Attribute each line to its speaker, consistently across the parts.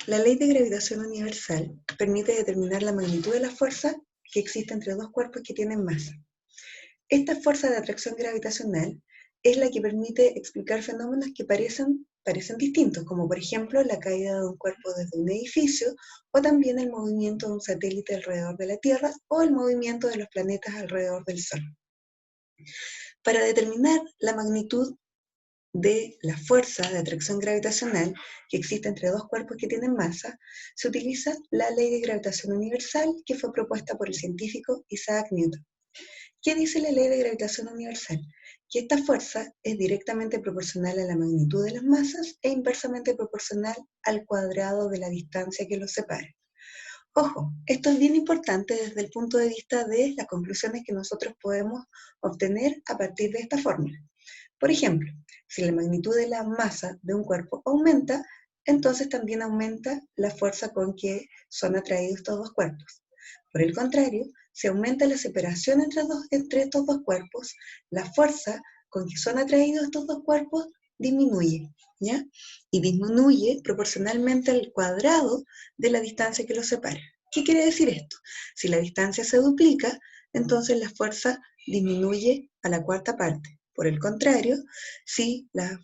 Speaker 1: La ley de gravitación universal permite determinar la magnitud de la fuerza que existe entre dos cuerpos que tienen masa. Esta fuerza de atracción gravitacional es la que permite explicar fenómenos que parecen distintos, como por ejemplo la caída de un cuerpo desde un edificio, o también el movimiento de un satélite alrededor de la Tierra, o el movimiento de los planetas alrededor del Sol. Para determinar la magnitud de la fuerza de atracción gravitacional que existe entre dos cuerpos que tienen masa, se utiliza la ley de gravitación universal que fue propuesta por el científico Isaac Newton. ¿Qué dice la ley de gravitación universal? Que esta fuerza es directamente proporcional a la magnitud de las masas e inversamente proporcional al cuadrado de la distancia que los separa. Ojo, esto es bien importante desde el punto de vista de las conclusiones que nosotros podemos obtener a partir de esta fórmula. Por ejemplo, si la magnitud de la masa de un cuerpo aumenta, entonces también aumenta la fuerza con que son atraídos estos dos cuerpos. Por el contrario, si aumenta la separación entre estos dos cuerpos, la fuerza con que son atraídos estos dos cuerpos disminuye, ¿ya? Y disminuye proporcionalmente al cuadrado de la distancia que los separa. ¿Qué quiere decir esto? Si la distancia se duplica, entonces la fuerza disminuye a la cuarta parte. Por el contrario, si la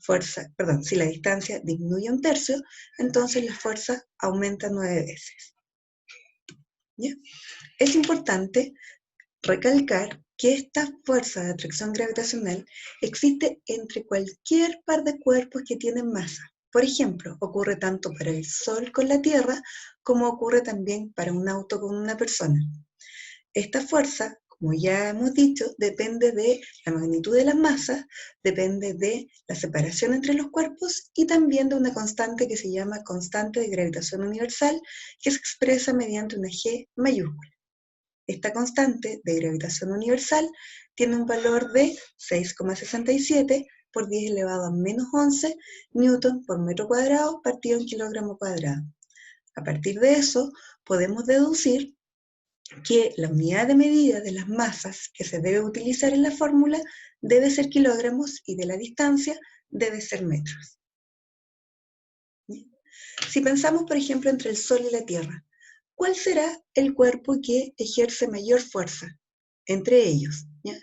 Speaker 1: distancia disminuye un tercio, entonces la fuerza aumenta 9 veces. ¿Ya? Es importante recalcar que esta fuerza de atracción gravitacional existe entre cualquier par de cuerpos que tienen masa. Por ejemplo, ocurre tanto para el Sol con la Tierra como ocurre también para un auto con una persona. Esta fuerza, como ya hemos dicho, depende de la magnitud de las masas, depende de la separación entre los cuerpos y también de una constante que se llama constante de gravitación universal, que se expresa mediante una G mayúscula. Esta constante de gravitación universal tiene un valor de 6,67 por 10 elevado a menos 11 newton por metro cuadrado partido en kilogramo cuadrado. A partir de eso, podemos deducir que la unidad de medida de las masas que se debe utilizar en la fórmula debe ser kilogramos y de la distancia debe ser metros. Si pensamos, por ejemplo, entre el Sol y la Tierra, ¿cuál será el cuerpo que ejerce mayor fuerza entre ellos? ¿Ya?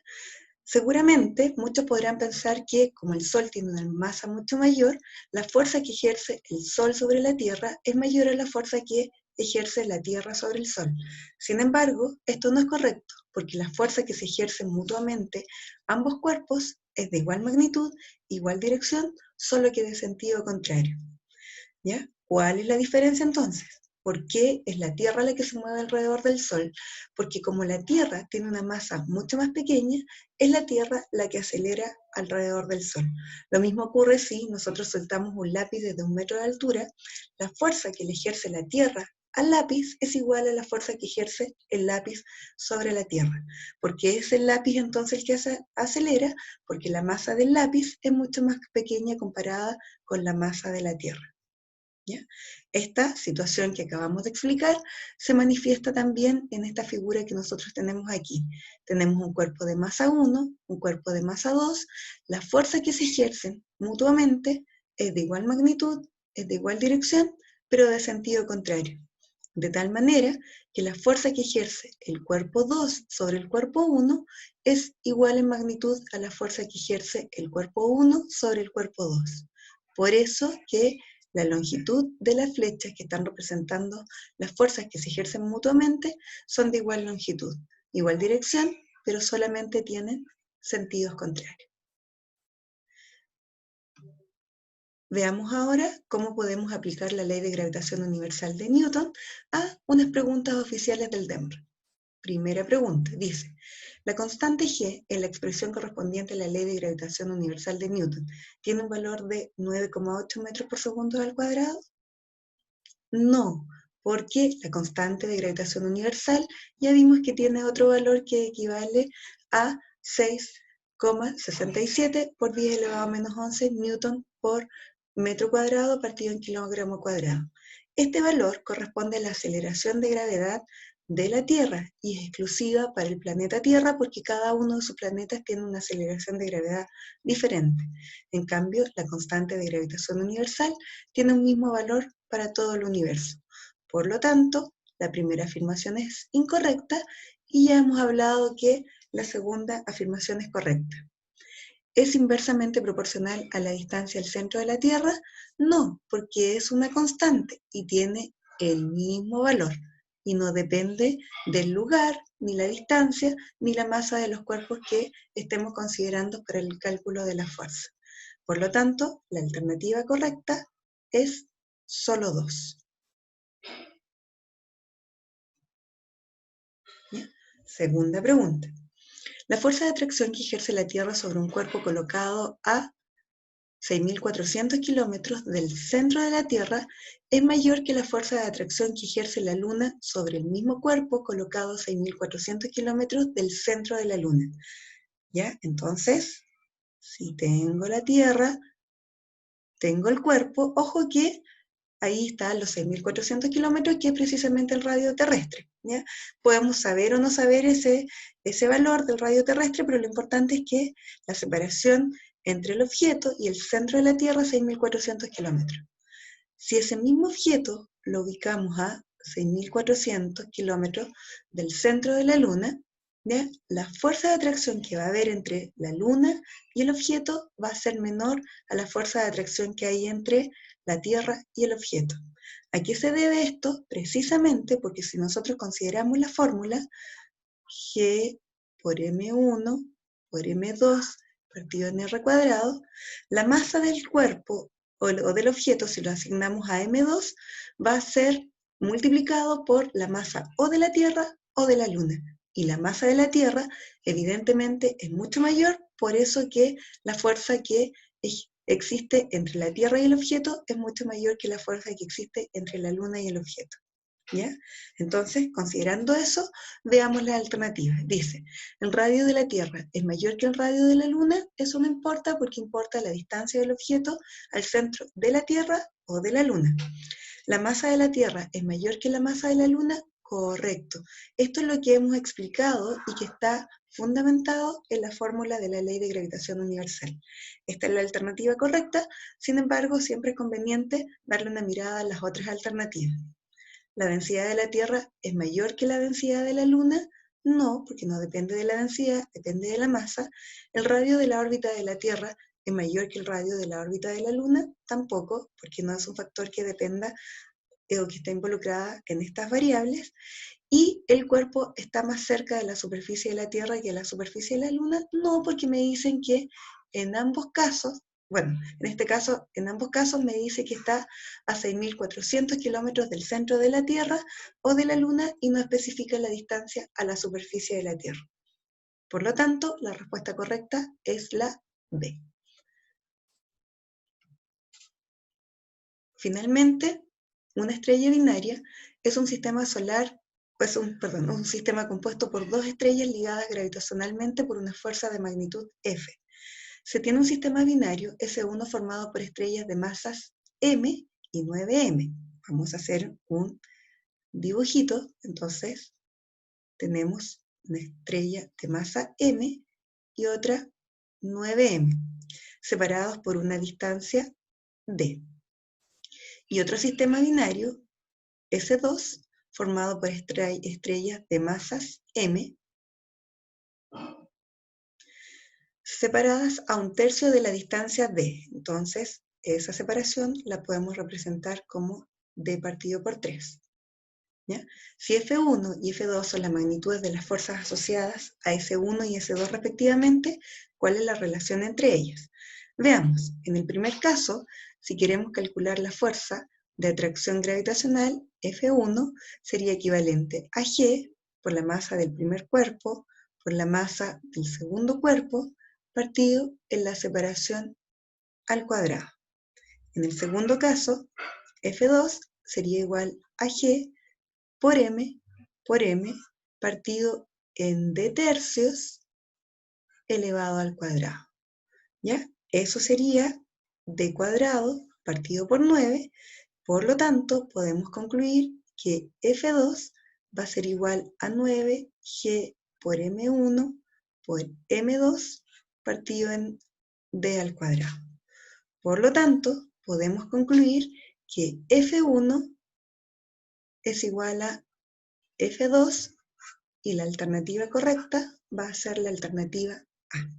Speaker 1: Seguramente muchos podrán pensar que como el Sol tiene una masa mucho mayor, la fuerza que ejerce el Sol sobre la Tierra es mayor a la fuerza que ejerce la Tierra sobre el Sol. Sin embargo, esto no es correcto, porque la fuerza que se ejerce mutuamente ambos cuerpos es de igual magnitud, igual dirección, solo que de sentido contrario. ¿Ya? ¿Cuál es la diferencia entonces? ¿Por qué es la Tierra la que se mueve alrededor del Sol? Porque como la Tierra tiene una masa mucho más pequeña, es la Tierra la que acelera alrededor del Sol. Lo mismo ocurre si nosotros soltamos un lápiz desde 1 metro de altura, la fuerza que le ejerce la Tierra al lápiz es igual a la fuerza que ejerce el lápiz sobre la Tierra. ¿Por qué es el lápiz entonces el que acelera? Porque la masa del lápiz es mucho más pequeña comparada con la masa de la Tierra. ¿Ya? Esta situación que acabamos de explicar se manifiesta también en esta figura que nosotros tenemos aquí. Tenemos un cuerpo de masa 1, un cuerpo de masa 2, la fuerza que se ejercen mutuamente es de igual magnitud, es de igual dirección, pero de sentido contrario. De tal manera que la fuerza que ejerce el cuerpo 2 sobre el cuerpo 1 es igual en magnitud a la fuerza que ejerce el cuerpo 1 sobre el cuerpo 2. Por eso que la longitud de las flechas que están representando las fuerzas que se ejercen mutuamente son de igual longitud, igual dirección, pero solamente tienen sentidos contrarios. Veamos ahora cómo podemos aplicar la ley de gravitación universal de Newton a unas preguntas oficiales del DEMR. Primera pregunta, dice, ¿la constante G en la expresión correspondiente a la ley de gravitación universal de Newton tiene un valor de 9,8 metros por segundo al cuadrado? No, porque la constante de gravitación universal ya vimos que tiene otro valor que equivale a 6,67 por 10 elevado a menos 11 newton por metro cuadrado partido en kilogramo cuadrado. Este valor corresponde a la aceleración de gravedad de la Tierra y es exclusiva para el planeta Tierra porque cada uno de sus planetas tiene una aceleración de gravedad diferente. En cambio, la constante de gravitación universal tiene un mismo valor para todo el universo. Por lo tanto, la primera afirmación es incorrecta y ya hemos hablado que la segunda afirmación es correcta. ¿Es inversamente proporcional a la distancia al centro de la Tierra? No, porque es una constante y tiene el mismo valor y no depende del lugar, ni la distancia, ni la masa de los cuerpos que estemos considerando para el cálculo de la fuerza. Por lo tanto, la alternativa correcta es solo 2. ¿Ya? Segunda pregunta. La fuerza de atracción que ejerce la Tierra sobre un cuerpo colocado a 6.400 kilómetros del centro de la Tierra es mayor que la fuerza de atracción que ejerce la Luna sobre el mismo cuerpo colocado a 6.400 kilómetros del centro de la Luna. ¿Ya? Entonces, si tengo la Tierra, tengo el cuerpo, ojo que ahí están los 6.400 kilómetros, que es precisamente el radio terrestre. ¿Ya? Podemos saber o no saber ese valor del radio terrestre, pero lo importante es que la separación entre el objeto y el centro de la Tierra es 6.400 kilómetros. Si ese mismo objeto lo ubicamos a 6.400 kilómetros del centro de la Luna, ¿ya? La fuerza de atracción que va a haber entre la Luna y el objeto va a ser menor a la fuerza de atracción que hay entre la Tierra y el objeto. ¿A qué se debe esto? Precisamente porque si nosotros consideramos la fórmula G por M1 por M2 partido en R cuadrado, la masa del cuerpo o del objeto, si lo asignamos a M2, va a ser multiplicado por la masa o de la Tierra o de la Luna. Y la masa de la Tierra, evidentemente, es mucho mayor, por eso que la fuerza que existe entre la Tierra y el objeto es mucho mayor que la fuerza que existe entre la Luna y el objeto. ¿Ya? Entonces, considerando eso, veamos las alternativas. Dice, el radio de la Tierra es mayor que el radio de la Luna. Eso no importa porque importa la distancia del objeto al centro de la Tierra o de la Luna. La masa de la Tierra es mayor que la masa de la Luna. Correcto. Esto es lo que hemos explicado y que está fundamentado en la fórmula de la ley de gravitación universal. Esta es la alternativa correcta, sin embargo, siempre es conveniente darle una mirada a las otras alternativas. ¿La densidad de la Tierra es mayor que la densidad de la Luna? No, porque no depende de la densidad, depende de la masa. ¿El radio de la órbita de la Tierra es mayor que el radio de la órbita de la Luna? Tampoco, porque no es un factor que dependa o que está involucrada en estas variables. ¿Y el cuerpo está más cerca de la superficie de la Tierra que de la superficie de la Luna? No, porque me dicen que en ambos casos, bueno, en este caso, en ambos casos me dice que está a 6.400 kilómetros del centro de la Tierra o de la Luna y no especifica la distancia a la superficie de la Tierra. Por lo tanto, la respuesta correcta es la B. Finalmente, una estrella binaria es un sistema solar, un sistema compuesto por dos estrellas ligadas gravitacionalmente por una fuerza de magnitud F. Se tiene un sistema binario S1 formado por estrellas de masas M y 9M. Vamos a hacer un dibujito. Entonces, tenemos una estrella de masa M y otra 9M, separados por una distancia D. Y otro sistema binario, S2, formado por estrellas de masas M, separadas a 1/3 de la distancia D. Entonces, esa separación la podemos representar como D partido por 3. ¿Ya? Si F1 y F2 son las magnitudes de las fuerzas asociadas a S1 y S2 respectivamente, ¿cuál es la relación entre ellas? Veamos, en el primer caso, si queremos calcular la fuerza de atracción gravitacional, F1 sería equivalente a G por la masa del primer cuerpo por la masa del segundo cuerpo partido en la separación al cuadrado. En el segundo caso, F2 sería igual a G por M partido en D tercios elevado al cuadrado. ¿Ya? Eso sería D cuadrado partido por 9. Por lo tanto, podemos concluir que F2 va a ser igual a 9G por M1 por M2 partido en D al cuadrado. Por lo tanto, podemos concluir que F1 es igual a F2 y la alternativa correcta va a ser la alternativa A.